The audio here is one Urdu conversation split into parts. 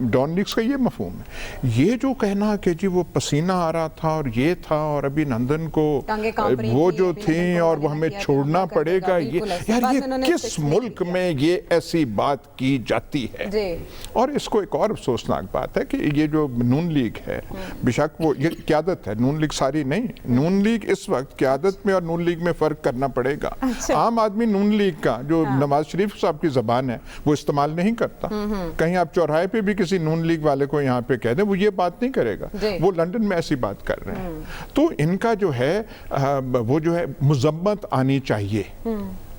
ڈان لیگس کا یہ مفہوم ہے. یہ جو کہنا کہ جی وہ پسینہ آ رہا تھا اور یہ تھا اور ابھی نندن کو وہ جو تھیں اور وہ ہمیں چھوڑنا پڑے گا, یار یہ کس ملک میں یہ ایسی بات کی جاتی ہے؟ اور اس کو ایک اور افسوسناک بات ہے کہ یہ جو نون لیگ ہے, بشک وہ یہ قیادت ہے, نون لیگ ساری نہیں, نون لیگ اس وقت قیادت میں اور نون لیگ میں فرق کرنا پڑے گا. عام آدمی نون لیگ کا جو نواز شریف صاحب کی زبان ہے وہ استعمال نہیں کرتا. کہیں آپ چوراہے پہ بھی کسی نون لیگ والے کو یہاں پہ کہہ دیں, وہ یہ بات نہیں کرے گا. وہ لندن میں ایسی بات کر رہے ہیں. تو ان کا جو ہے وہ جو ہے مذمت آنی چاہیے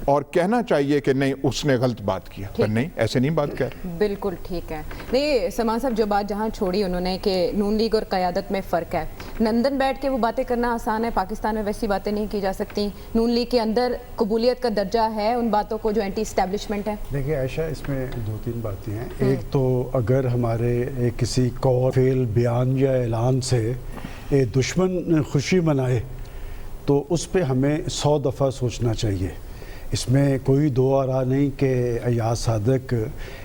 اور کہنا چاہیے کہ نہیں اس نے غلط بات کیا, پر نہیں, ایسے نہیں بات کر رہے. بالکل ٹھیک ہے. نہیں سلمان صاحب, جو بات جہاں چھوڑی انہوں نے کہ نون لیگ اور قیادت میں فرق ہے, لندن بیٹھ کے وہ باتیں کرنا آسان ہے, پاکستان میں ویسی باتیں نہیں کی جا سکتی. نون لیگ کے اندر قبولیت کا درجہ ہے ان باتوں کو جو اینٹی اسٹیبلشمنٹ ہے. دیکھیے عائشہ, اس میں دو تین باتیں ہیں. ایک تو اگر ہمارے کسی قول, فعل, بیان یا اعلان سے دشمن خوشی منائے تو اس پہ ہمیں 100 دفعہ سوچنا چاہیے. اس میں کوئی دو آرا نہیں کہ ایاز صادق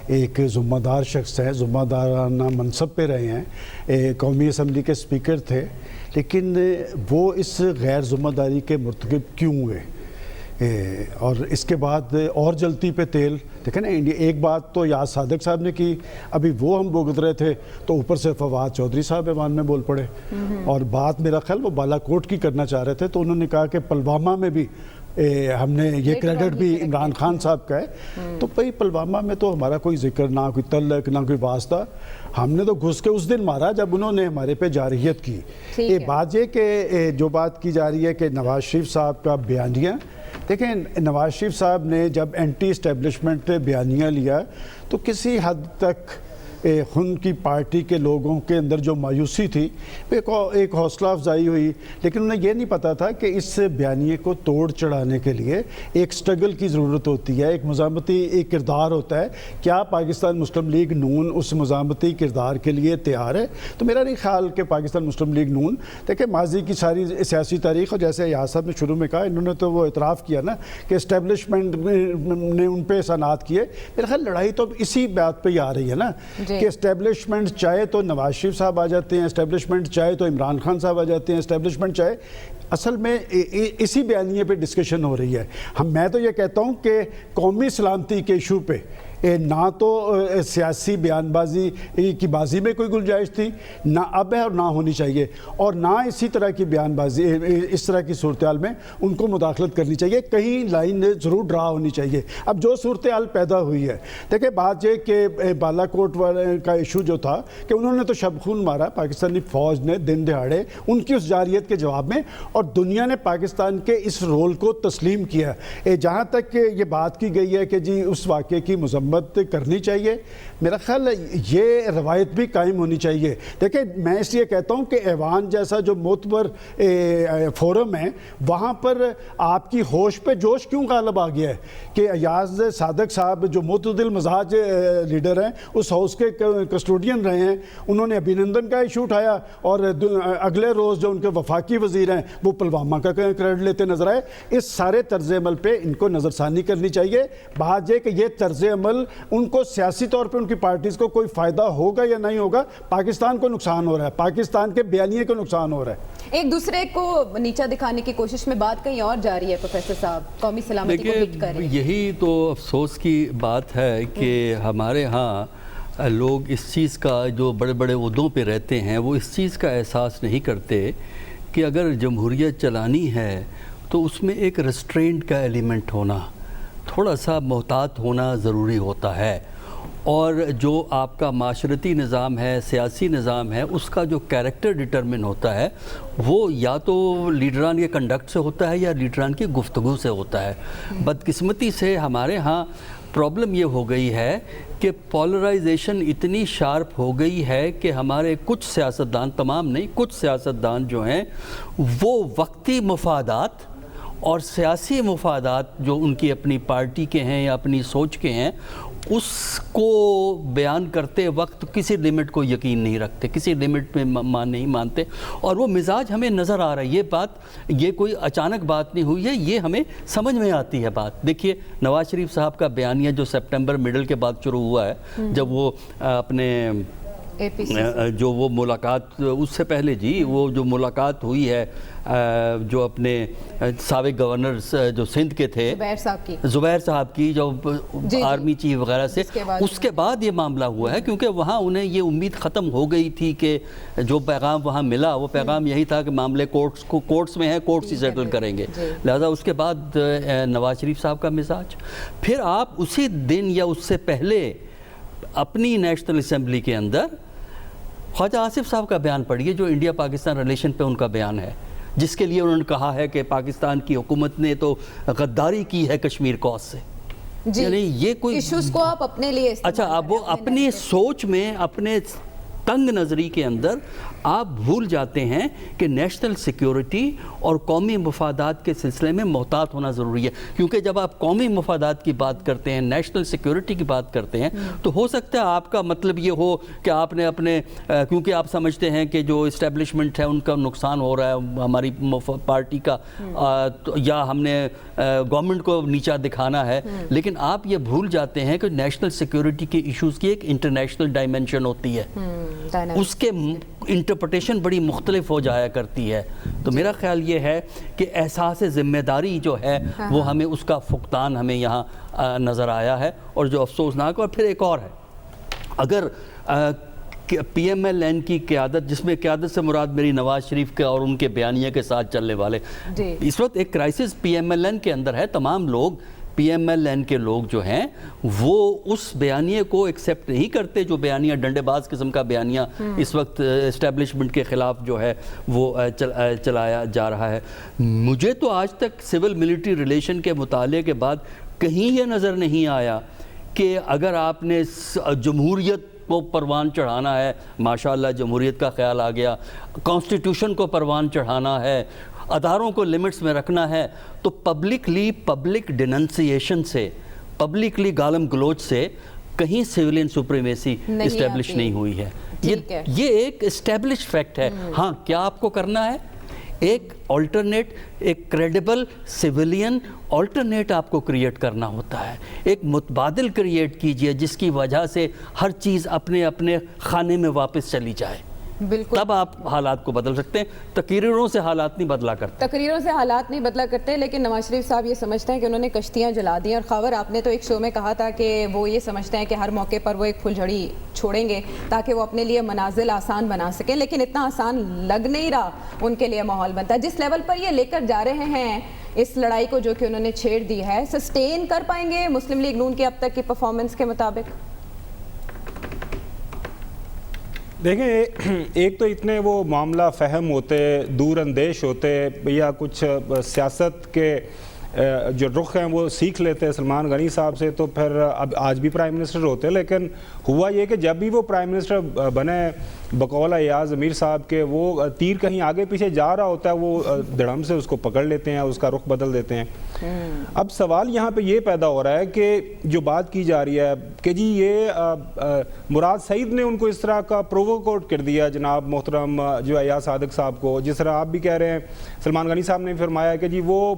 ایک ذمہ دار شخص ہے, ذمہ دارانہ منصب پہ رہے ہیں, قومی اسمبلی کے اسپیکر تھے, لیکن وہ اس غیر ذمہ داری کے مرتکب کیوں ہوئے؟ اور اس کے بعد اور جلتی پہ تیل. دیکھیں نا, ایک بات تو ایاز صادق صاحب نے کی, ابھی وہ ہم بھگت رہے تھے تو اوپر سے فواد چودھری صاحب ایوان میں بول پڑے, اور بات میرا خیال وہ بالا کوٹ کی کرنا چاہ رہے تھے. تو انہوں نے کہا کہ پلوامہ میں بھی ہم نے یہ کریڈٹ بھی عمران خان صاحب کا ہے. تو بھئی پلوامہ میں تو ہمارا کوئی ذکر, نہ کوئی تعلق, نہ کوئی واسطہ. ہم نے تو گھس کے اس دن مارا جب انہوں نے ہمارے پہ جارحیت کی. بات یہ کہ جو بات کی جا رہی ہے کہ نواز شریف صاحب کا بیانیہ, دیکھیں نواز شریف صاحب نے جب اینٹی اسٹیبلشمنٹ بیانیہ لیا تو کسی حد تک ان کی پارٹی کے لوگوں کے اندر جو مایوسی تھی ایک حوصلہ افزائی ہوئی, لیکن انہیں یہ نہیں پتا تھا کہ اس بیانیے کو توڑ چڑھانے کے لیے ایک سٹرگل کی ضرورت ہوتی ہے, ایک مزاحمتی ایک کردار ہوتا ہے. کیا پاکستان مسلم لیگ نون اس مزاحمتی کردار کے لیے تیار ہے؟ تو میرا نہیں خیال کہ پاکستان مسلم لیگ نون, دیکھیں ماضی کی ساری سیاسی تاریخ, اور جیسے ایاز صاحب نے شروع میں کہا, انہوں نے تو وہ اعتراف کیا نا کہ اسٹیبلشمنٹ نے ان پہ احسانات کیے. میرا خیال لڑائی تو اسی بات پہ ہی آ رہی ہے نا کہ اسٹیبلشمنٹ چاہے تو نواز شریف صاحب آ جاتے ہیں, اسٹیبلشمنٹ چاہے تو عمران خان صاحب آ جاتے ہیں, اسٹیبلشمنٹ چاہے, اصل میں اسی بیانیے پہ ڈسکشن ہو رہی ہے. میں تو یہ کہتا ہوں کہ قومی سلامتی کے ایشو پہ نہ تو سیاسی بیان بازی کی بازی میں کوئی گنجائش تھی, نہ اب ہے اور نہ ہونی چاہیے, اور نہ اسی طرح کی بیان بازی اس طرح کی صورتحال میں ان کو مداخلت کرنی چاہیے. کہیں لائن ضرور ڈرا ہونی چاہیے. اب جو صورتحال پیدا ہوئی ہے, دیکھیں بات یہ کہ بالا کوٹ والے کا ایشو جو تھا کہ انہوں نے تو شب خون مارا پاکستانی فوج نے دن دہاڑے ان کی اس جارحیت کے جواب میں, اور دنیا نے پاکستان کے اس رول کو تسلیم کیا. جہاں تک یہ بات کی گئی ہے کہ جی اس واقعے کی مذمت کرنی چاہیے, میرا خیال یہ روایت بھی قائم ہونی چاہیے. دیکھیں میں اس لیے کہتا ہوں کہ ایوان جیسا جو معتبر فورم ہے وہاں پر آپ کی ہوش پہ جوش کیوں غالب آ گیا ہے کہ ایاز صادق صاحب جو معتدل مزاج لیڈر ہیں, اس ہاؤس کے کسٹوڈین رہے ہیں, انہوں نے ابھینندن کا ایشو اٹھایا, اور اگلے روز جو ان کے وفاقی وزیر ہیں وہ پلوامہ کا کریڈٹ لیتے نظر آئے. اس سارے طرز عمل پہ ان کو نظر ثانی کرنی چاہیے. بات یہ کہ یہ طرز عمل ان کو سیاسی طور پہ ان کی پارٹیز کو کوئی فائدہ ہوگا یا نہیں ہوگا, پاکستان کو نقصان ہو رہا ہے, پاکستان کے بیانیے کو نقصان ہو رہا ہے. ایک دوسرے کو نیچا دکھانے کی کوشش میں بات کہیں اور جاری ہے پروفیسر صاحب, قومی سلامتی کو ہٹ کر رہے ہیں. یہی تو افسوس کی بات ہے کہ ہمارے ہاں لوگ اس چیز کا, جو بڑے بڑے عہدوں پہ رہتے ہیں, وہ اس چیز کا احساس نہیں کرتے کہ اگر جمہوریت چلانی ہے تو اس میں ایک ریسٹرینٹ کا ایلیمنٹ ہونا, تھوڑا سا محتاط ہونا ضروری ہوتا ہے. اور جو آپ کا معاشرتی نظام ہے, سیاسی نظام ہے, اس کا جو کیریکٹر ڈٹرمن ہوتا ہے وہ یا تو لیڈران کے کنڈکٹ سے ہوتا ہے یا لیڈران کی گفتگو سے ہوتا ہے. بدقسمتی سے ہمارے ہاں پرابلم یہ ہو گئی ہے کہ پولرائزیشن اتنی شارپ ہو گئی ہے کہ ہمارے کچھ سیاستدان, تمام نہیں, کچھ سیاستدان جو ہیں وہ وقتی مفادات اور سیاسی مفادات جو ان کی اپنی پارٹی کے ہیں یا اپنی سوچ کے ہیں, اس کو بیان کرتے وقت کسی لیمٹ کو یقین نہیں رکھتے, کسی لیمٹ میں نہیں مانتے, اور وہ مزاج ہمیں نظر آ رہا ہے. یہ بات, یہ کوئی اچانک بات نہیں ہوئی ہے, یہ ہمیں سمجھ میں آتی ہے بات. دیکھیے نواز شریف صاحب کا بیانیہ جو سپٹمبر مڈل کے بعد شروع ہوا ہے, جب وہ اپنے جو وہ ملاقات اس سے پہلے جی وہ جو ملاقات ہوئی ہے جو اپنے سابق گورنر جو سندھ کے تھے زبیر صاحب کی جو آرمی چیف وغیرہ سے، اس کے بعد یہ معاملہ ہوا ہے، کیونکہ وہاں انہیں یہ امید ختم ہو گئی تھی کہ جو پیغام وہاں ملا وہ پیغام یہی تھا کہ معاملے کورٹس میں ہیں، کورٹس ہی سیٹل کریں گے، لہذا اس کے بعد نواز شریف صاحب کا مزاج، پھر آپ اسی دن یا اس سے پہلے اپنی نیشنل اسمبلی کے اندر خواجہ آصف صاحب کا بیان پڑھیے جو انڈیا پاکستان ریلیشن پہ ان کا بیان ہے، جس کے لیے انہوں نے کہا ہے کہ پاکستان کی حکومت نے تو غداری کی ہے کشمیر کوس سے. یعنی یہ کوئی ایشوز کو آپ اپنے لیے اچھا اب وہ اپنی سوچ میں اپنے تنگ نظری کے اندر آپ بھول جاتے ہیں کہ نیشنل سیکیورٹی اور قومی مفادات کے سلسلے میں محتاط ہونا ضروری ہے، کیونکہ جب آپ قومی مفادات کی بات کرتے ہیں، نیشنل سیکیورٹی کی بات کرتے ہیں، تو ہو سکتا ہے آپ کا مطلب یہ ہو کہ آپ نے اپنے کیونکہ آپ سمجھتے ہیں کہ جو اسٹیبلشمنٹ ہے ان کا نقصان ہو رہا ہے ہماری پارٹی کا، یا ہم نے گورنمنٹ کو نیچا دکھانا ہے، لیکن آپ یہ بھول جاتے ہیں کہ نیشنل سیکیورٹی کے ایشوز کی ایک انٹرنیشنل ڈائمنشن ہوتی ہے، اس کے انٹرپریٹیشن بڑی مختلف ہو جایا کرتی ہے. تو میرا خیال یہ ہے کہ احساس ذمہ داری جو ہے وہ ہمیں اس کا فقدان ہمیں یہاں نظر آیا ہے، اور جو افسوسناک. اور پھر ایک اور ہے، اگر پی ایم ایل این کی قیادت، جس میں قیادت سے مراد میری نواز شریف کے اور ان کے بیانیے کے ساتھ چلنے والے، اس وقت ایک کرائسس پی ایم ایل این کے اندر ہے، تمام لوگ پی ایم ایل این کے لوگ جو ہیں وہ اس بیانیے کو ایکسیپٹ نہیں کرتے، جو بیانیہ ڈنڈے باز قسم کا بیانیہ اس وقت اسٹیبلشمنٹ کے خلاف جو ہے وہ چلایا جا رہا ہے. مجھے تو آج تک سول ملٹری ریلیشن کے مطالعے کے بعد کہیں یہ نظر نہیں آیا کہ اگر آپ نے جمہوریت کو پروان چڑھانا ہے، ماشاءاللہ جمہوریت کا خیال آ گیا، کانسٹیٹیوشن کو پروان چڑھانا ہے، اداروں کو لمٹس میں رکھنا ہے، تو پبلک ڈیننسیشن سے، پبلکلی گالم گلوچ سے کہیں سیولین سپریمیسی اسٹیبلش نہیں ہوئی ہے. یہ ایک اسٹیبلش فیکٹ ہے. ہاں کیا آپ کو کرنا ہے؟ ایک آلٹرنیٹ، ایک کریڈیبل سیولین آلٹرنیٹ آپ کو کریٹ کرنا ہوتا ہے، ایک متبادل کریٹ کیجئے جس کی وجہ سے ہر چیز اپنے اپنے خانے میں واپس چلی جائے، بالکل تب آپ حالات کو بدل سکتے ہیں. تقریروں سے حالات نہیں بدلا کرتے، تقریروں سے حالات نہیں بدلا کرتے، لیکن نواز شریف صاحب یہ سمجھتے ہیں کہ انہوں نے کشتیاں جلا دی. اور خاور آپ نے تو ایک شو میں کہا تھا کہ وہ یہ سمجھتے ہیں کہ ہر موقع پر وہ ایک پھول جھڑی چھوڑیں گے تاکہ وہ اپنے لیے منازل آسان بنا سکیں، لیکن اتنا آسان لگ نہیں رہا ان کے لیے ماحول بنتا ہے. جس لیول پر یہ لے کر جا رہے ہیں اس لڑائی کو جو کہ انہوں نے چھیڑ دی ہے، سسٹین کر پائیں گے مسلم لیگ نون کی اب تک کی پرفارمنس کے مطابق؟ دیکھیں ایک تو اتنے وہ معاملہ فہم ہوتے، دور اندیش ہوتے، یا کچھ سیاست کے جو رخ ہیں وہ سیکھ لیتے سلمان غنی صاحب سے، تو پھر اب آج بھی پرائم منسٹر ہوتے. لیکن ہوا یہ کہ جب بھی وہ پرائم منسٹر بنے بقول ایاز امیر صاحب کے، وہ تیر کہیں آگے پیچھے جا رہا ہوتا ہے، وہ دھڑم سے اس کو پکڑ لیتے ہیں، اس کا رخ بدل دیتے ہیں. اب سوال یہاں پہ یہ پیدا ہو رہا ہے کہ جو بات کی جا رہی ہے کہ جی یہ مراد سعید نے ان کو اس طرح کا پروووکوٹ کر دیا جناب محترم جو ایاز صادق صاحب کو، جس طرح آپ بھی کہہ رہے ہیں، سلمان غنی صاحب نے فرمایا کہ جی وہ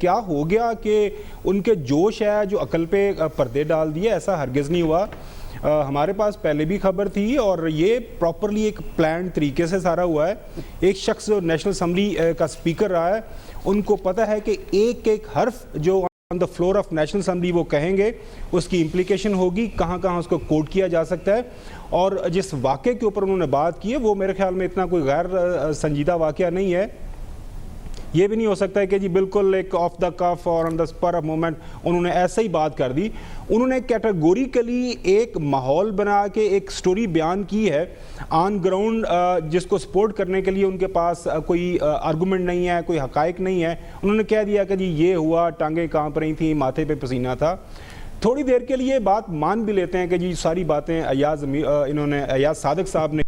کیا ہو گیا کہ ان کے جوش ہے جو عقل پہ پردے ڈال دیے. ایسا ہرگز نہیں ہوا. ہمارے پاس پہلے بھی خبر تھی اور یہ پراپرلی ایک پلان طریقے سے سارا ہوا ہے. ایک شخص جو نیشنل اسمبلی کا سپیکر رہا ہے، ان کو پتہ ہے کہ ایک ایک حرف جو on the floor of national assembly وہ کہیں گے اس کی امپلیکیشن ہوگی، کہاں کہاں اس کو کوٹ کیا جا سکتا ہے. اور جس واقعے کے اوپر انہوں نے بات کی ہے وہ میرے خیال میں اتنا کوئی غیر سنجیدہ واقعہ نہیں ہے. یہ بھی نہیں ہو سکتا ہے کہ جی بالکل ایک آف دا کف اور آن دا اسپر آف مومنٹ انہوں نے ایسا ہی بات کر دی. انہوں نے کیٹیگوریکلی ایک ماحول بنا کے ایک سٹوری بیان کی ہے آن گراؤنڈ، جس کو سپورٹ کرنے کے لیے ان کے پاس کوئی آرگومنٹ نہیں ہے، کوئی حقائق نہیں ہے. انہوں نے کہہ دیا کہ جی یہ ہوا، ٹانگیں کانپ رہی تھیں، ماتھے پہ پسینہ تھا. تھوڑی دیر کے لیے بات مان بھی لیتے ہیں کہ جی ساری باتیں ایاز صادق صاحب نے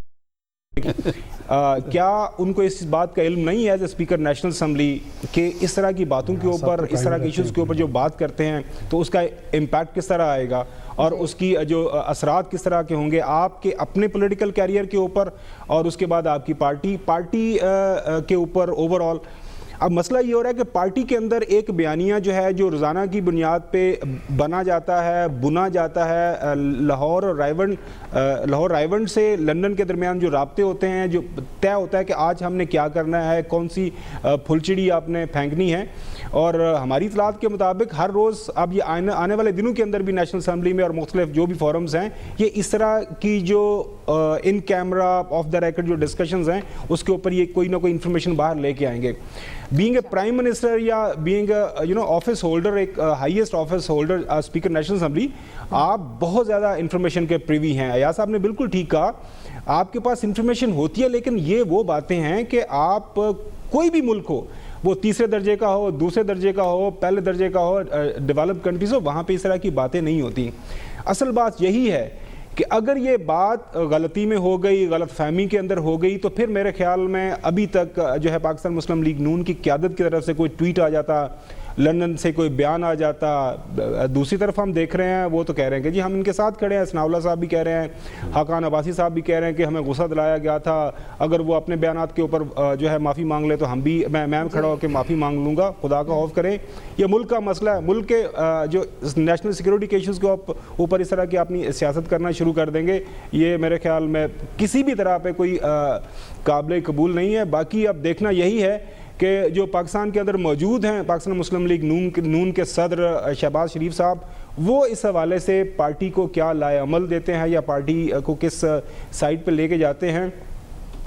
کیا ان کو اس بات کا علم نہیں ہے as a speaker national assembly کہ اس طرح کی باتوں کے اوپر، اس طرح کے ایشوز کے اوپر جو بات کرتے ہیں تو اس کا امپیکٹ کس طرح آئے گا اور اس کی جو اثرات کس طرح کے ہوں گے آپ کے اپنے پولیٹیکل کیریئر کے اوپر اور اس کے بعد آپ کی پارٹی کے اوپر اوور آل. اب مسئلہ یہ ہو رہا ہے کہ پارٹی کے اندر ایک بیانیہ جو ہے جو روزانہ کی بنیاد پہ بنا جاتا ہے، بنا جاتا ہے، لاہور رائیونڈ سے لندن کے درمیان جو رابطے ہوتے ہیں، جو طے ہوتا ہے کہ آج ہم نے کیا کرنا ہے، کون سی پھلچڑی آپ نے پھینکنی ہے، اور ہماری اطلاعات کے مطابق ہر روز اب یہ آنے والے دنوں کے اندر بھی نیشنل اسمبلی میں اور مختلف جو بھی فورمز ہیں یہ اس طرح کی جو ان کیمرہ آف دا ریکارڈ جو ڈسکشنز ہیں اس کے اوپر یہ کوئی نہ کوئی انفارمیشن باہر لے کے آئیں گے. بینگ اے پرائم منسٹر یا بینگ آفس ہولڈر، ایک highest office holder speaker national assembly, آپ بہت زیادہ انفارمیشن کے پریوی ہیں. ایاز صاحب نے بالکل ٹھیک کہا، آپ کے پاس انفارمیشن ہوتی ہے، لیکن یہ وہ باتیں ہیں کہ آپ کوئی بھی ملک ہو، وہ تیسرے درجے کا ہو، دوسرے درجے کا ہو، پہلے درجے کا ہو، ڈیولپ کنٹریز ہو، وہاں پہ اس طرح کی باتیں نہیں ہوتی. اصل بات یہی ہے کہ اگر یہ بات غلطی میں ہو گئی، غلط فہمی کے اندر ہو گئی، تو پھر میرے خیال میں ابھی تک جو ہے پاکستان مسلم لیگ نون کی قیادت کی طرف سے کوئی ٹویٹ آ جاتا، لندن سے کوئی بیان آ جاتا. دوسری طرف ہم دیکھ رہے ہیں، وہ تو کہہ رہے ہیں کہ جی ہم ان کے ساتھ کھڑے ہیں. ثناء اللہ صاحب بھی کہہ رہے ہیں، حقان عباسی صاحب بھی کہہ رہے ہیں کہ ہمیں غصہ دلایا گیا تھا، اگر وہ اپنے بیانات کے اوپر جو ہے معافی مانگ لے تو ہم بھی، میں کھڑا ہو کے معافی مانگ لوں گا. خدا کا خوف کریں، یہ ملک کا مسئلہ ہے. ملک کے جو نیشنل سیکورٹی کے ایشوز کے اوپر اس طرح کی اپنی سیاست کرنا شروع کر دیں گے، یہ میرے خیال میں کسی بھی طرح پہ کوئی قابل قبول نہیں ہے. باقی اب دیکھنا یہی ہے کہ جو پاکستان کے اندر موجود ہیں، پاکستان مسلم لیگ نون کے صدر شہباز شریف صاحب، وہ اس حوالے سے پارٹی کو کیا لائے عمل دیتے ہیں یا پارٹی کو کس سائڈ پہ لے کے جاتے ہیں.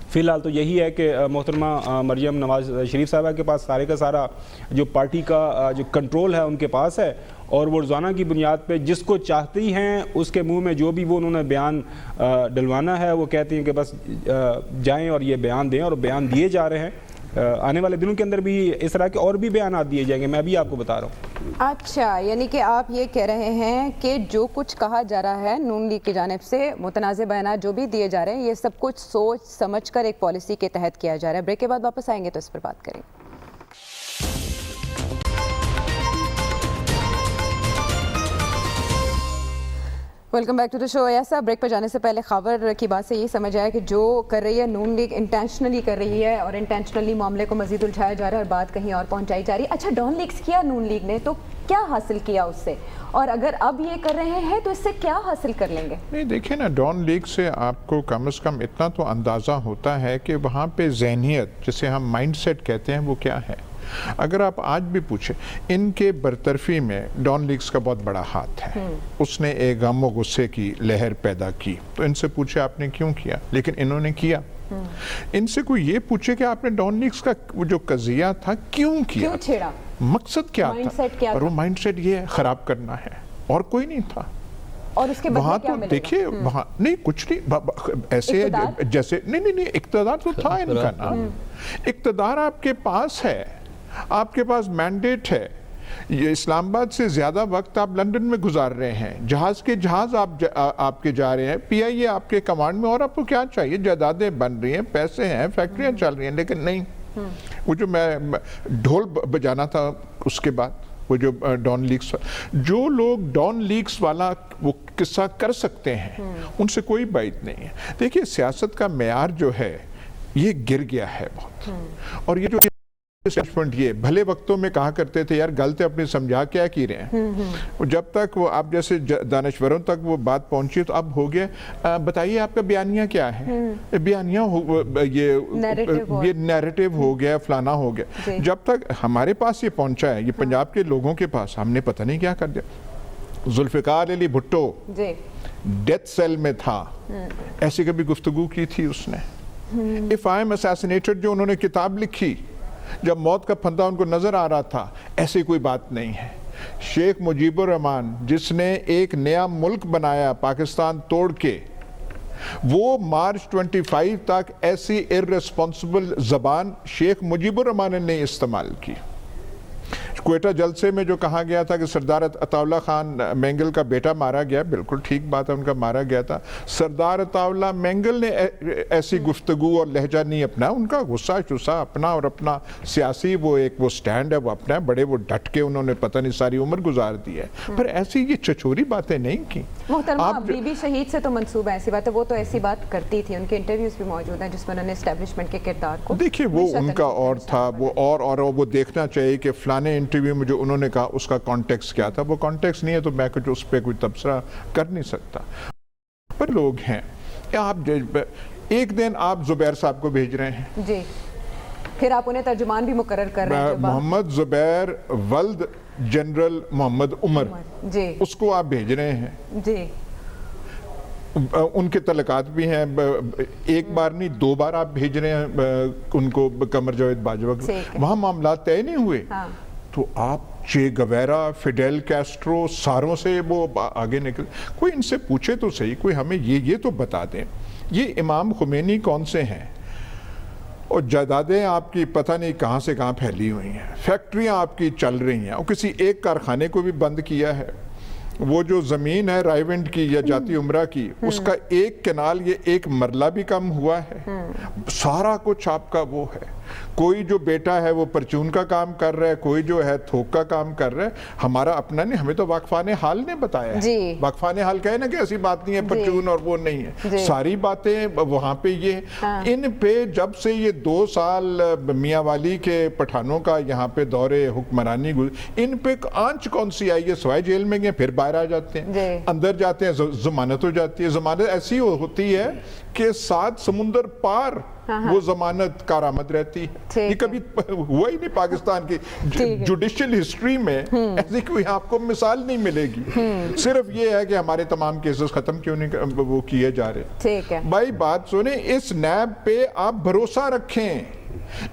فی الحال تو یہی ہے کہ محترمہ مریم نواز شریف صاحبہ کے پاس سارے کا سارا جو پارٹی کا جو کنٹرول ہے ان کے پاس ہے، اور وہ روزانہ کی بنیاد پہ جس کو چاہتی ہیں اس کے منہ میں جو بھی وہ انہوں نے بیان ڈلوانا ہے وہ کہتی ہیں کہ بس جائیں اور یہ بیان دیں، اور بیان دیے جا رہے ہیں. آنے والے دنوں کے اندر بھی اس طرح کے اور بھی بیانات دیے جائیں گے، میں بھی آپ کو بتا رہا ہوں. اچھا، یعنی کہ آپ یہ کہہ رہے ہیں کہ جو کچھ کہا جا رہا ہے نون لیگ کی جانب سے، متنازع بیانات جو بھی دیے جا رہے ہیں، یہ سب کچھ سوچ سمجھ کر ایک پالیسی کے تحت کیا جا رہا ہے. بریک کے بعد واپس آئیں گے تو اس پر بات کریں گے. ویلکم بیک ٹو دا شو. ایسا بریک پر جانے سے پہلے خاور کی بات سے یہ سمجھ آیا کہ جو کر رہی ہے نون لیگ انٹینشنلی کر رہی ہے، اور انٹینشنلی معاملے کو مزید الجھایا جا رہا ہے اور بات کہیں اور پہنچائی جا رہی ہے. اچھا، ڈان لیگز کیا نون لیگ نے تو کیا حاصل کیا اس سے، اور اگر اب یہ کر رہے ہیں تو اس سے کیا حاصل کر لیں گے؟ نہیں دیکھیں نا، ڈان لیگ سے آپ کو کم از کم اتنا تو اندازہ ہوتا ہے کہ وہاں پہ ذہنیت جسے ہم مائنڈ سیٹ کہتے ہیں وہ کیا ہے. اگر آپ آج بھی پوچھیں، ان کے برطرفی میں ڈان لیگز کا بہت بڑا ہاتھ ہے. اس نے ایک غم و غصے کی لہر پیدا کی، تو ان سے پوچھے آپ نے کیوں کیا، لیکن انہوں نے کیا. ان سے کوئی یہ پوچھے کہ آپ نے ڈان لیگز کا جو قضیہ تھا کیوں کیا، کیوں چھیڑا، مقصد کیا تھا، اور وہ مائنڈ سیٹ یہ خراب کرنا ہے اور کوئی نہیں تھا. اور اس کے وہاں تو دیکھیے وہاں نہیں کچھ نہیں ایسے جیسے نہیں اقتدار تو تھا ان کا نا. اقتدار آپ کے پاس ہے، آپ کے پاس مینڈیٹ ہے. یہ اسلام آباد سے زیادہ وقت آپ لندن میں گزار رہے ہیں، جہاز آپ کے جا رہے ہیں، پی آئی اے آپ کے کمانڈ میں، اور آپ کو کیا چاہیے؟ جائیدادیں بن رہی ہیں، پیسے ہیں، فیکٹریاں چل رہی ہیں، لیکن نہیں. وہ جو میں ڈھول بجانا تھا اس کے بعد، وہ جو ڈان لیگز، جو لوگ ڈان لیگز والا وہ قصہ کر سکتے ہیں ان سے کوئی بعید نہیں ہے. دیکھیے سیاست کا معیار جو ہے یہ گر گیا ہے بہت. اور یہ جو یہ بھلے وقتوں میں کہا کرتے تھے یار غلط اپنی سمجھا کیا کی رہے ہیں، جب تک وہ آپ جیسے دانشوروں تک وہ بات پہنچی تو اب ہو گیا بتائیے آپ کا بیانیہ کیا ہے، بیانیہ یہ نیریٹو ہو گیا، فلانا ہو گیا. جب تک ہمارے پاس یہ پہنچا ہے، یہ پنجاب کے لوگوں کے پاس، ہم نے پتہ نہیں کیا کر دیا. ذوالفقار علی بھٹو ڈیتھ سیل میں تھا، ایسی کبھی گفتگو کی تھی اس نے؟ If I am assassinated جو انہوں نے کتاب لکھی، جب موت کا پھندا ان کو نظر آ رہا تھا، ایسی کوئی بات نہیں ہے. شیخ مجیب الرحمان جس نے ایک نیا ملک بنایا پاکستان توڑ کے، وہ مارچ 25 تک ایسی irresponsible زبان شیخ مجیب الرحمان نے نہیں استعمال کی. کوئٹہ جلسے میں جو کہا گیا تھا کہ سردار عطا اللہ خان مینگل کا بیٹا مارا گیا، بالکل ٹھیک بات ہے، ان کا مارا گیا تھا. سردار عطا اللہ مینگل نے ایسی گفتگو اور لہجہ نہیں اپنا، ان کا غصہ شصہ اپنا، اور اپنا سیاسی وہ سٹینڈ ہے وہ اپنا، بڑے وہ ڈٹ کے انہوں نے پتہ نہیں ساری عمر گزار دی ہے. پر ایسی یہ چچوری باتیں نہیں کی. محترمہ بی بی شہید سے تو منسوب ہے، ایسی بات ہے، وہ تو ایسی بات کرتی تھی، ان کے انٹرویوز بھی موجود ہیں جس میں انہوں نے اسٹیبلشمنٹ کے کردار کو دیکھیے وہ ان کا اور تھا، وہ اور وہ دیکھنا چاہیے کہ فلانے انٹرویو میں جو انہوں نے کہا اس کا کانٹیکس کیا تھا، وہ کانٹیکس نہیں ہے تو میں کچھ اس پہ کوئی تبصرہ کر نہیں سکتا. پر لوگ ہیں، آپ ایک دن آپ زبیر صاحب کو بھیج رہے ہیں جی، پھر آپ انہیں ترجمان بھی مقرر کر رہے ہیں، محمد زبیر ولد جنرل محمد عمر، جی اس کو آپ بھیج رہے ہیں جی، ان کے تعلقات بھی ہیں، ایک بار نہیں 2 بار آپ بھیج رہے ہیں ان کو، قمر جاوید باجوہ، وہاں معاملات طے نہیں ہوئے تو آپ چے گویرا، فیڈیل کیسٹرو ساروں سے وہ آگے نکل. کوئی ان سے پوچھے تو صحیح، کوئی ہمیں یہ تو بتا دیں یہ امام خمینی کون سے ہیں، اور جائیدادیں آپ کی پتہ نہیں کہاں سے کہاں پھیلی ہوئی ہیں، فیکٹریاں آپ کی چل رہی ہیں، اور کسی ایک کارخانے کو بھی بند کیا ہے. وہ جو زمین ہے رائیونڈ کی یا جاتی عمرہ کی، اس کا ایک کنال یہ ایک مرلہ بھی کم ہوا ہے، سارا کچھ آپ کا وہ ہے. کوئی جو بیٹا ہے وہ پرچون کا کام کر رہا ہے، کوئی جو ہے تھوک کا کام کر رہا ہے. ہمارا اپنا نہیں، ہمیں تو واقفان حال نے بتایا ہے، واقفان حال کہے نا کہ ایسی بات نہیں ہے پرچون اور وہ نہیں ہے، ساری باتیں وہاں پہ یہ ان پہ جب سے یہ 2 سال میاں والی کے پٹھانوں کا یہاں پہ دور حکمرانی ان پہ آنچ کون سی آئی ہے، سوائے جیل میں گئے پھر باہر آ جاتے ہیں، اندر جاتے ہیں ضمانت ہو جاتی ہے. ضمانت ایسی ہوتی ہے کہ 7 سمندر پار وہ ضمانت کارآمد رہتی ہے. یہ کبھی ہوا ہی نہیں پاکستان کی جوڈیشل ہسٹری میں، ایسی کوئی آپ کو مثال نہیں ملے گی. صرف یہ ہے کہ ہمارے تمام کیسز ختم کیوں نہیں وہ کیے جا رہے. بھائی بات سنیں، اس نیب پہ آپ بھروسہ رکھیں،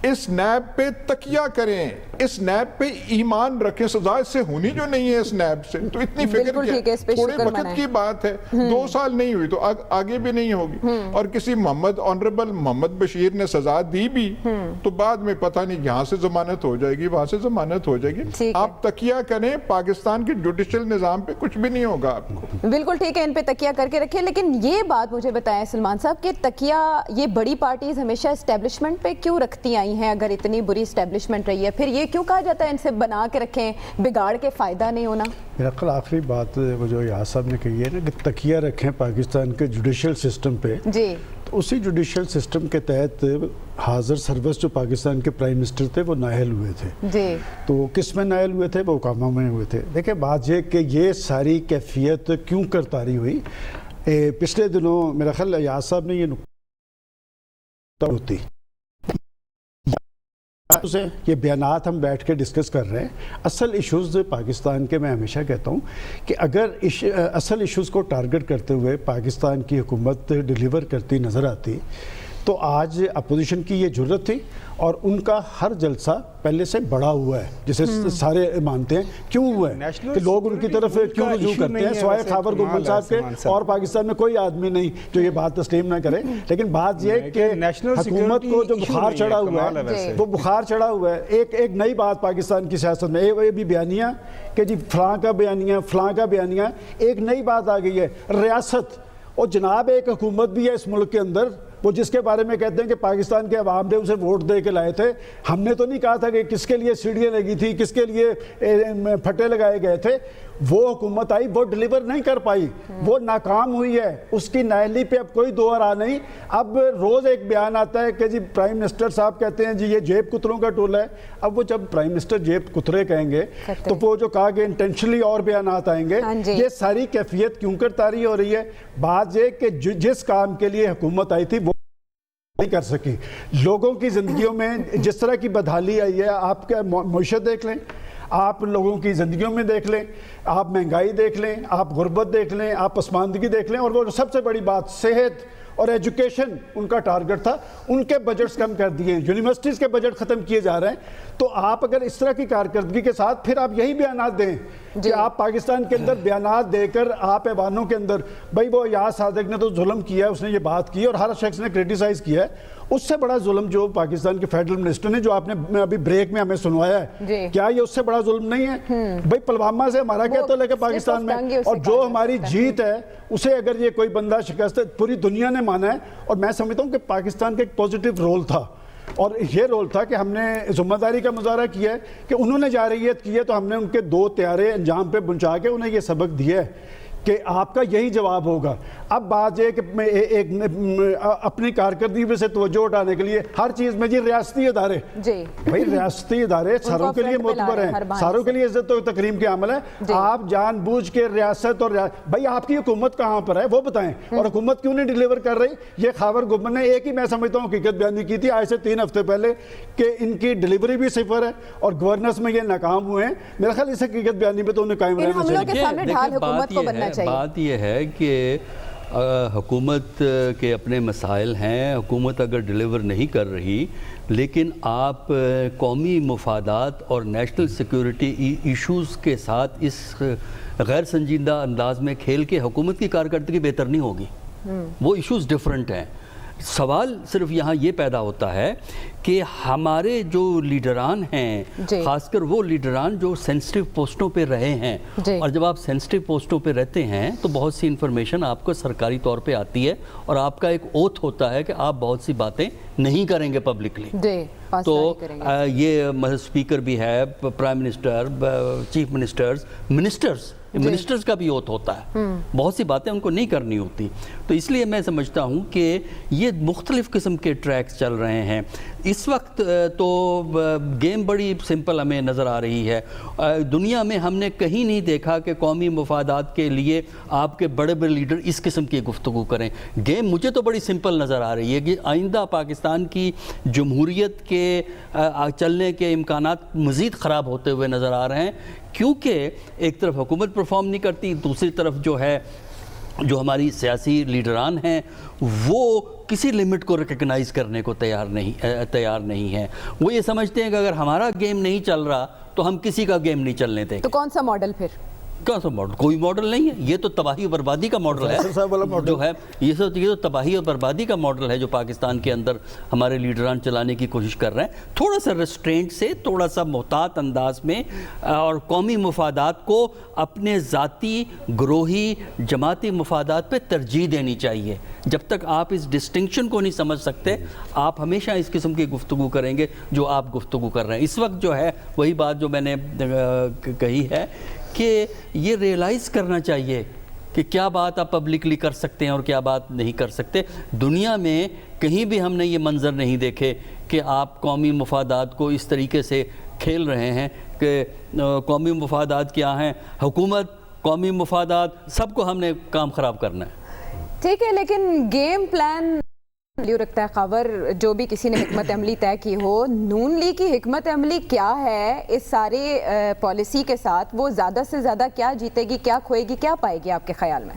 اس نیب پہ تکیہ کریں، اس نیب پہ ایمان رکھیں. سزا اس سے ہونی جو نہیں ہے اس نیب سے، تو اتنی فکر کیا، تھوڑے وقت کی بات ہے، 2 سال نہیں ہوئی تو آگے بھی نہیں ہوگی. اور کسی آنریبل محمد بشیر نے سزا دی بھی تو بعد میں پتہ نہیں یہاں سے ضمانت ہو جائے گی، وہاں سے ضمانت ہو جائے گی. آپ تکیہ کریں، پاکستان کے جوڈیشل نظام پہ کچھ بھی نہیں ہوگا آپ کو. بالکل ٹھیک ہے، ان پہ تکیہ کر کے رکھیں. لیکن یہ بات مجھے بتائیں سلمان صاحب کہ تکیہ یہ بڑی پارٹیز ہمیشہ اسٹیبلشمنٹ پہ کیوں رکھتی آئی ہیں؟ اگر اتنی بری اسٹیبلشمنٹ رہی ہے پھر یہ کیوں کہا جاتا ہے ان سے بنا کے رکھیں، بگاڑ کے فائدہ نہیں ہونا؟ میرا خیال آخری بات وہ جو یاس صاحب نے کہی ہے نا کہ تکیہ رکھیں پاکستان کے جوڈیشل سسٹم پہ، جی تو اسی جوڈیشل سسٹم کے تحت حاضر سروس جو پاکستان کے پرائم منسٹر تھے وہ نائل ہوئے تھے. جی تو کس میں نائل ہوئے تھے؟ وہ حکامہ میں ہوئے تھے. دیکھیں بات یہ کہ یہ ساری کیفیت کیوں کر طاری ہوئی. پچھلے دنوں میرا خیال یاس صاحب نے یہ نقطہ ہوتی یہ بیانات ہم بیٹھ کے ڈسکس کر رہے ہیں. اصل ایشوز پاکستان کے، میں ہمیشہ کہتا ہوں کہ اگر اصل ایشوز کو ٹارگٹ کرتے ہوئے پاکستان کی حکومت ڈیلیور کرتی نظر آتی تو آج اپوزیشن کی یہ جرت تھی. اور ان کا ہر جلسہ پہلے سے بڑا ہوا ہے، جسے سارے مانتے ہیں. کیوں ہوا ہے کہ لوگ ان کی طرف کیوں رجوع کرتے ہیں؟ سوائے خاور گلبن صاحب کے اور پاکستان میں کوئی آدمی نہیں جو یہ بات تسلیم نہ کرے. لیکن بات یہ کہ حکومت کو جو بخار چڑھا ہوا ہے وہ بخار چڑھا ہوا ہے. ایک نئی بات پاکستان کی سیاست میں یہ بھی بیانیہ کہ جی فلاں کا بیانیہ فلاں کا بیانیہ. ایک نئی بات آ گئی ہے ریاست. اور جناب ایک حکومت بھی ہے اس ملک کے اندر وہ جس کے بارے میں کہتے ہیں کہ پاکستان کے عوام نے اسے ووٹ دے کے لائے تھے. ہم نے تو نہیں کہا تھا کہ کس کے لیے سیڑھیاں لگی تھی، کس کے لیے پھٹے لگائے گئے تھے. وہ حکومت آئی، وہ ڈیلیور نہیں کر پائی، وہ ناکام ہوئی ہے. اس کی نااہلی پہ اب کوئی دو راہ نہیں. اب روز ایک بیان آتا ہے کہ جی پرائم منسٹر صاحب کہتے ہیں جی یہ جیب کتروں کا ٹولہ ہے. اب وہ جب پرائم منسٹر جیب کترے کہیں گے تو وہ جو کہا کہ انٹینشنلی اور بیانات آئیں گے. یہ ساری کیفیت کیوں کر طاری ہو رہی ہے؟ بات یہ کہ جس کام کے لیے حکومت آئی تھی وہ نہیں کر سکی. لوگوں کی زندگیوں میں جس طرح کی بدحالی آئی ہے، آپ کا معیشت دیکھ لیں، آپ لوگوں کی زندگیوں میں دیکھ لیں، آپ مہنگائی دیکھ لیں، آپ غربت دیکھ لیں، آپ پسماندگی دیکھ لیں. اور وہ سب سے بڑی بات صحت اور ایجوکیشن ان کا ٹارگٹ تھا، ان کے بجٹس کم کر دیے ہیں، یونیورسٹیز کے بجٹ ختم کیے جا رہے ہیں. تو آپ اگر اس طرح کی کارکردگی کے ساتھ پھر آپ یہی بیانات دیں کہ آپ پاکستان کے اندر بیانات دے کر آپ ایوانوں کے اندر بھائی وہ یاس صادق نے تو ظلم کیا ہے، اس نے یہ بات کی اور ہر شخص نے کریٹیسائز کیا ہے. اس سے بڑا ظلم جو پاکستان کے فیڈرل منسٹر نے جو آپ نے ابھی بریک میں ہمیں سنوایا ہے، کیا یہ اس سے بڑا ظلم نہیں ہے؟ بھائی پلوامہ سے ہمارا کیا تو لے کے پاکستان میں، اور جو ہماری جیت ہے اسے اگر یہ کوئی بندہ شکست پوری دنیا نے مانا ہے. اور میں سمجھتا ہوں کہ پاکستان کا ایک پوزیٹیو رول تھا، اور یہ رول تھا کہ ہم نے ذمہ داری کا مظاہرہ کیا ہے کہ انہوں نے جارحیت کی ہے تو ہم نے ان کے 2 طیارے انجام پہ پہنچا کے انہیں یہ سبق دیا ہے کہ آپ کا یہی جواب ہوگا. اب بات یہ کہ میں ایک اپنی کارکردگی میں سے توجہ اٹھانے کے لیے ہر چیز میں جی ریاستی ادارے, بھائی ریاستی ادارے ساروں کے لیے معتبر ہیں, ساروں کے لیے عزت و تکریم کے عمل ہے. آپ جان بوجھ کے ریاست اور بھائی آپ کی حکومت کہاں پر ہے وہ بتائیں, اور حکومت کیوں نہیں ڈیلیور کر رہی. یہ خاور گورنمنٹ نے ایک ہی میں سمجھتا ہوں حقیقت بیانی کی تھی آج سے 3 ہفتے پہلے کہ ان کی ڈیلیوری بھی صفر ہے اور گورننس میں یہ ناکام ہوئے ہیں. میرا خیال اس حقیقت بیانی پہ تو انہیں قائم رہنا چاہیے. بات یہ ہے کہ حکومت کے اپنے مسائل ہیں, حکومت اگر ڈیلیور نہیں کر رہی, لیکن آپ قومی مفادات اور نیشنل سیکیورٹی ایشوز کے ساتھ اس غیر سنجیدہ انداز میں کھیل کے حکومت کی کارکردگی بہتر نہیں ہوگی. وہ ایشوز ڈیفرنٹ ہیں. سوال صرف یہاں یہ پیدا ہوتا ہے کہ ہمارے جو لیڈران ہیں, خاص کر وہ لیڈران جو سینسٹیو پوسٹوں پہ رہے ہیں, اور جب آپ سینسٹیو پوسٹوں پہ رہتے ہیں تو بہت سی انفارمیشن آپ کو سرکاری طور پہ آتی ہے اور آپ کا ایک اوتھ ہوتا ہے کہ آپ بہت سی باتیں نہیں کریں گے پبلکلی. تو یہ اسپیکر بھی ہے, پرائم منسٹر, چیف منسٹرز کا بھی اوتھ ہوتا ہے, بہت سی باتیں ان کو نہیں کرنی ہوتی. تو اس لیے میں سمجھتا ہوں کہ یہ مختلف قسم کے ٹریکس چل رہے ہیں. اس وقت تو گیم بڑی سمپل ہمیں نظر آ رہی ہے. دنیا میں ہم نے کہیں نہیں دیکھا کہ قومی مفادات کے لیے آپ کے بڑے بڑے لیڈر اس قسم کی گفتگو کریں. گیم مجھے تو بڑی سمپل نظر آ رہی ہے کہ آئندہ پاکستان کی جمہوریت کے چلنے کے امکانات مزید خراب ہوتے ہوئے نظر آ رہے ہیں, کیونکہ ایک طرف حکومت پرفارم نہیں کرتی, دوسری طرف جو ہے جو ہماری سیاسی لیڈران ہیں وہ کسی لیمٹ کو ریکگنائز کرنے کو تیار نہیں ہیں. وہ یہ سمجھتے ہیں کہ اگر ہمارا گیم نہیں چل رہا تو ہم کسی کا گیم نہیں چلنے دیں. تو کون سا ماڈل پھر؟ کون سا ماڈل؟ کوئی ماڈل نہیں ہے. یہ تو تباہی و بربادی کا ماڈل ہے جو ہے. یہ تو تباہی و بربادی کا ماڈل ہے جو پاکستان کے اندر ہمارے لیڈران چلانے کی کوشش کر رہے ہیں. تھوڑا سا ریسٹرینٹ سے, تھوڑا سا محتاط انداز میں, اور قومی مفادات کو اپنے ذاتی, گروہی, جماعتی مفادات پہ ترجیح دینی چاہیے. جب تک آپ اس ڈسٹنکشن کو نہیں سمجھ سکتے آپ ہمیشہ اس قسم کی گفتگو کریں گے جو آپ گفتگو کر رہے ہیں. اس وقت جو ہے وہی بات جو میں نے کہی ہے کہ یہ ریئلائز کرنا چاہیے کہ کیا بات آپ پبلکلی کر سکتے ہیں اور کیا بات نہیں کر سکتے. دنیا میں کہیں بھی ہم نے یہ منظر نہیں دیکھے کہ آپ قومی مفادات کو اس طریقے سے کھیل رہے ہیں کہ قومی مفادات کیا ہیں, حکومت, قومی مفادات, سب کو ہم نے کام خراب کرنا ہے. ٹھیک ہے, لیکن گیم پلان لیو رکھتا ہے خاور, جو بھی کسی نے حکمت عملی طے کی ہو, نون لیگ کی حکمت عملی کیا ہے اس سارے پالیسی کے ساتھ؟ وہ زیادہ سے زیادہ کیا جیتے گی, کیا کھوئے گی, کیا پائے گی آپ کے خیال میں؟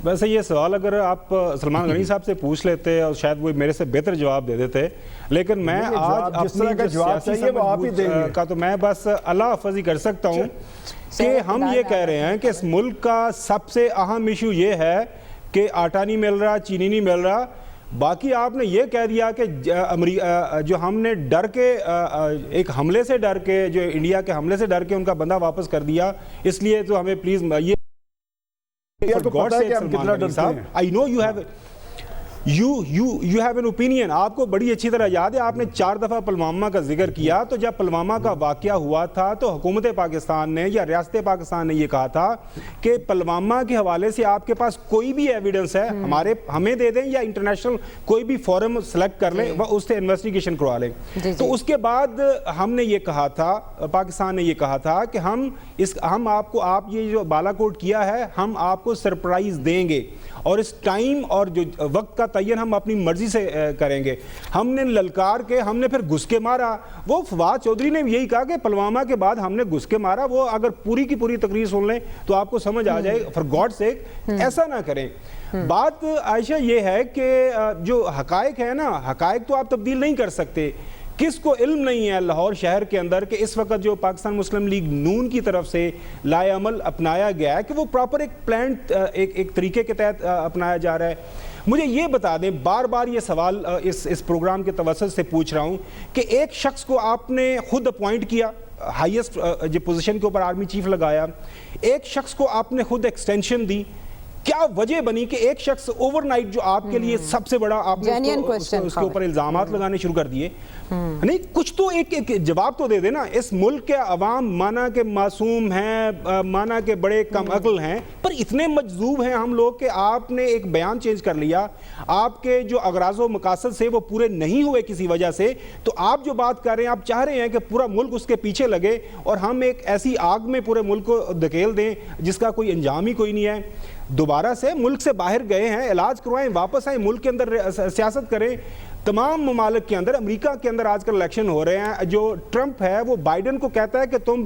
ویسے یہ سوال اگر آپ سلمان غنی صاحب سے پوچھ لیتے اور شاید وہ میرے سے بہتر جواب دے دیتے, لیکن میں آج اپنی جو سیاسی سمجھ کا تو میں بس اللہ حافظ ہی کر سکتا ہوں کہ ہم یہ کہہ رہے ہیں کہ اس ملک کا سب سے اہم ایشو یہ ہے کہ آٹا نہیں مل رہا, چینی نہیں مل رہا. باقی آپ نے یہ کہہ دیا کہ جو ہم نے ڈر کے ایک حملے سے ڈر کے, جو انڈیا کے حملے سے ڈر کے ان کا بندہ واپس کر دیا, اس لیے تو ہمیں پلیز یہ I know you have an opinion. آپ کو بڑی اچھی طرح یاد ہے, آپ نے 4 دفعہ پلوامہ کا ذکر کیا. تو جب پلوامہ کا واقعہ ہوا تھا تو حکومت پاکستان نے یا ریاست پاکستان نے یہ کہا تھا کہ پلوامہ کے حوالے سے آپ کے پاس کوئی بھی ایویڈنس ہے ہمیں دے دیں یا انٹرنیشنل کوئی بھی فورم سلیکٹ کر لیں, اس سے انویسٹیگیشن کروا لیں. تو اس کے بعد ہم نے یہ کہا تھا, پاکستان نے یہ کہا تھا کہ ہم آپ کو, آپ یہ جو بالا کوٹ کیا ہے, ہم آپ کو سرپرائز دیں گے اور اس ٹائم اور جو وقت کا تعین ہم اپنی مرضی سے کریں گے. ہم نے للکار کے, ہم نے پھر گھس کے مارا. وہ فواد چودھری نے یہی کہا کہ پلوامہ کے بعد ہم نے گھس کے مارا. وہ اگر پوری کی پوری تقریر سن لیں تو آپ کو سمجھ آ جائے. فار گاڈ سیک ایسا نہ کریں. بات عائشہ یہ ہے کہ جو حقائق ہے نا, حقائق تو آپ تبدیل نہیں کر سکتے. کس کو علم نہیں ہے لاہور شہر کے اندر کہ اس وقت جو پاکستان مسلم لیگ نون کی طرف سے لائے عمل اپنایا گیا ہے کہ وہ پراپر ایک پلانٹ ایک طریقے کے تحت اپنایا جا رہا ہے. مجھے یہ بتا دیں, بار بار یہ سوال اس پروگرام کے توسط سے پوچھ رہا ہوں کہ ایک شخص کو آپ نے خود اپوائنٹ کیا, ہائیسٹ جو پوزیشن کے اوپر آرمی چیف لگایا, ایک شخص کو آپ نے خود ایکسٹینشن دی, کیا وجہ بنی کہ ایک شخص اوور نائٹ جو آپ کے لیے سب سے بڑا آپ نے اس کے اوپر الزامات لگانے شروع کر دیے؟ نہیں, کچھ تو ایک جواب تو دے دے نا. اس ملک کے عوام مانا کہ معصوم ہیں, مانا کہ بڑے کم عقل ہیں, پر اتنے مجذوب ہیں ہم لوگ کہ آپ نے ایک بیان چینج کر لیا, آپ کے جو اغراض و مقاصد سے وہ پورے نہیں ہوئے کسی وجہ سے, تو آپ جو بات کر رہے ہیں, آپ چاہ رہے ہیں کہ پورا ملک اس کے پیچھے لگے اور ہم ایک ایسی آگ میں پورے ملک کو دھکیل دیں جس کا کوئی انجام ہی کوئی نہیں ہے. دوبارہ سے ملک سے باہر گئے ہیں, علاج کروائیں, واپس آئیں, ملک کے اندر سیاست کریں. تمام ممالک کے اندر, امریکہ کے اندر آج کل الیکشن ہو رہے ہیں, جو ٹرمپ ہے وہ بائیڈن کو کہتا ہے کہ تم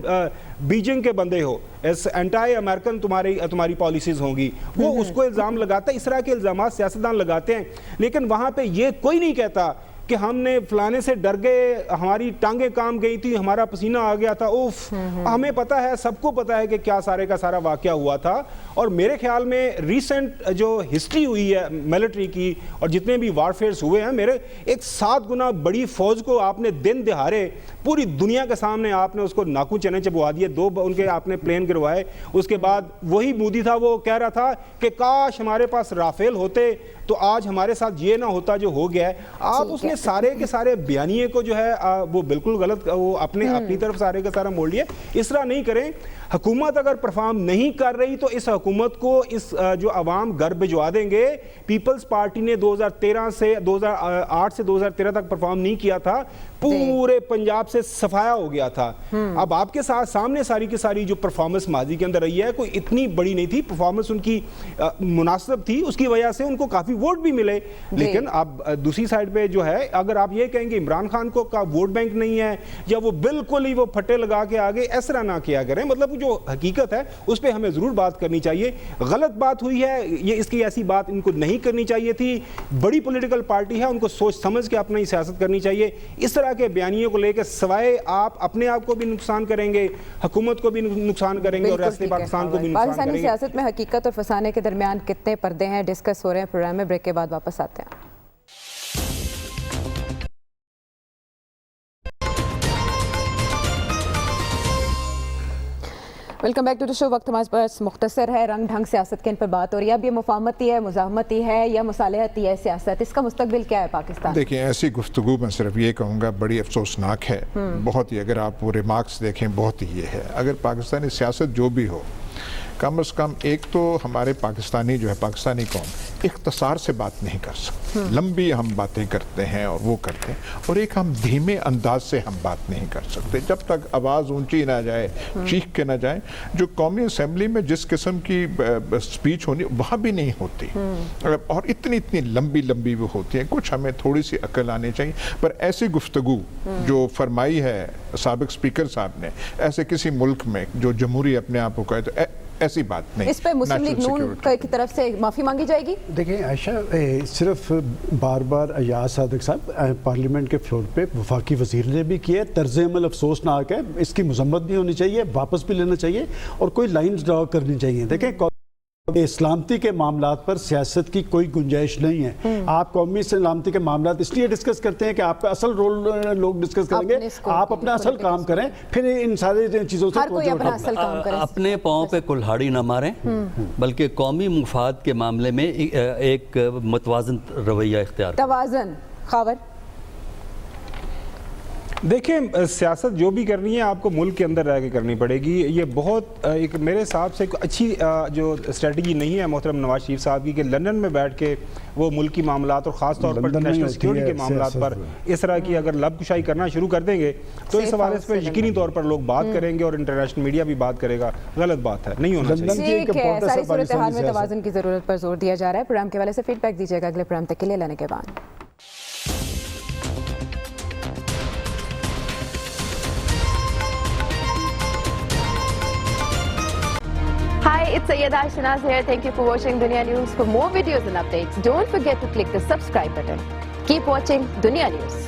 بیجنگ کے بندے ہو, اینٹائی امریکن تمہاری پالیسیز ہوں گی, وہ اس کو الزام لگاتا ہے. اس طرح کے الزامات سیاستدان لگاتے ہیں, لیکن وہاں پہ یہ کوئی نہیں کہتا کہ ہم نے فلانے سے ڈر گئے, ہماری ٹانگیں کام گئی تھی, ہمارا پسینہ آ گیا تھا, اوف. ہمیں پتہ ہے, سب کو پتہ ہے کہ کیا سارے کا سارا واقعہ ہوا تھا. اور میرے خیال میں ریسنٹ جو ہسٹری ہوئی ہے ملٹری کی اور جتنے بھی وارفیئرز ہوئے ہیں, میرے ایک 7 گنا بڑی فوج کو آپ نے دن دہاڑے پوری دنیا کے سامنے آپ نے اس کو ناخن چنے چبوا دیے, 2 ان کے آپ نے پلین گروائے. اس کے بعد وہی مودی تھا, وہ کہہ رہا تھا کہ کاش ہمارے پاس رافیل ہوتے تو آج ہمارے ساتھ یہ نہ ہوتا جو ہو گیا ہے. آپ اس نے سارے کے سارے بیانیے کو جو ہے وہ بالکل غلط, وہ اپنی طرف سارے کا سارا موڑ لیا. اس طرح نہیں کریں. حکومت اگر پرفارم نہیں کر رہی تو اس حکومت کو اس جو عوام گھر بھجوا دیں گے. پیپلز پارٹی نے 2008 سے 2013 تک پرفارم نہیں کیا تھا, پورے پنجاب سے صفایا ہو گیا تھا. اب آپ کے ساتھ سامنے ساری کی ساری جو پرفارمنس ماضی کے اندر رہی ہے, کوئی اتنی بڑی نہیں تھی, پرفارمنس ان کی مناسب تھی, اس کی وجہ سے ان کو کافی ووٹ بھی ملے. لیکن اب دوسری سائڈ پہ جو ہے, اگر آپ یہ کہیں گے عمران خان کو کا ووٹ بینک نہیں ہے یا وہ بالکل ہی وہ پھٹے لگا کے آگے, اس طرح نہ کیا کریں. مطلب جو حقیقت ہے اس پہ ہمیں ضرور بات کرنی چاہیے. غلط بات ہوئی ہے یہ, اس کی ایسی بات ان کو نہیں کرنی چاہیے تھی. بڑی پولیٹیکل پارٹی ہے, ان کو سوچ سمجھ کے اپنا ہی سیاست کرنی چاہیے. اس طرح کے بیانیوں کو لے کے سوائے آپ اپنے آپ کو بھی نقصان کریں گے, حکومت کو بھی نقصان کریں گے اور ریاست پاکستان کو بھی نقصان کریں گے. پاکستانی سیاست میں حقیقت اور فسانے کے درمیان کتنے پردے ہیں, ڈسکس ہو رہے ہیں پروگرام میں. بریک کے بعد واپس آتے ہیں. ویلکم بیک ٹو دی شو. وقت ہمارے پاس مختصر ہے, رنگ ڈھنگ سیاست کے ان پر بات ہو رہی ہے. اب یہ مفاہمتی ہے, مزاحمتی ہے یا مصالحتی ہے سیاست, اس کا مستقبل کیا ہے پاکستان؟ دیکھیں, ایسی گفتگو میں صرف یہ کہوں گا بڑی افسوسناک ہے بہت ہی. اگر آپ وہ ریمارکس دیکھیں بہت ہی یہ ہے, اگر پاکستانی سیاست جو بھی ہو, کم از کم ایک تو ہمارے پاکستانی جو ہے, پاکستانی قوم اختصار سے بات نہیں کر سکتے. لمبی ہم باتیں کرتے ہیں اور وہ کرتے ہیں, اور ایک ہم دھیمے انداز سے ہم بات نہیں کر سکتے. جب تک آواز اونچی نہ جائے, چیخ کے نہ جائیں. جو قومی اسمبلی میں جس قسم کی سپیچ ہونی وہاں بھی نہیں ہوتی, اور اتنی لمبی وہ ہوتی ہیں. کچھ ہمیں تھوڑی سی عقل آنی چاہیے. پر ایسی گفتگو جو فرمائی ہے سابق اسپیکر صاحب نے, ایسے کسی ملک میں جو جمہوری اپنے آپ کو کہے, تو ایسی بات نہیں. اس پہ مسلم لیگ نون کی طرف سے معافی مانگی جائے گی؟ دیکھیں عائشہ, صرف بار ایاز صادق صاحب پارلیمنٹ کے فلور پہ وفاقی وزیر نے بھی کیا, طرز عمل افسوسناک ہے, اس کی مذمت بھی ہونی چاہیے, واپس بھی لینا چاہیے, اور کوئی لائنز ڈرا کرنی چاہیے. دیکھیں سلامتی کے معاملات پر سیاست کی کوئی گنجائش نہیں ہے. آپ قومی سلامتی کے معاملات اس لیے ڈسکس کرتے ہیں کہ آپ کا اصل رول لوگ ڈسکس کریں گے, آپ اپنا اصل کام کریں, پھر ان سارے چیزوں سے اپنے پاؤں پہ کلہاڑی نہ ماریں, بلکہ قومی مفاد کے معاملے میں ایک متوازن رویہ اختیار کریں. توازن. خاور دیکھیں, سیاست جو بھی کرنی ہے آپ کو ملک کے اندر رہ کے کرنی پڑے گی. یہ بہت ایک میرے حساب سے اچھی جو اسٹریٹجی نہیں ہے محترم نواز شریف صاحب کی, کہ لندن میں بیٹھ کے وہ ملکی معاملات اور خاص طور پر نیشنل سیکیورٹی کے معاملات پر اس طرح کی اگر لب کشائی کرنا شروع کر دیں گے تو اس حوالے سے یقینی طور پر لوگ بات کریں گے اور انٹرنیشنل میڈیا بھی بات کرے گا. غلط بات ہے, نہیں ہونا چاہیے. ٹھیک ہے, ساری صورتحال میں توازن کی ضرورت پر زور دیا جا رہا ہے. پروگرام کے حوالے سے فیڈ بیک دیجیے گا اگلے پروگرام تک کے لیے. لینے کے بعد Hi, it's Sayyeda Shanaz here. Thank you for watching Dunia News. For more videos and updates, don't forget to click the subscribe button. Keep watching Dunia News.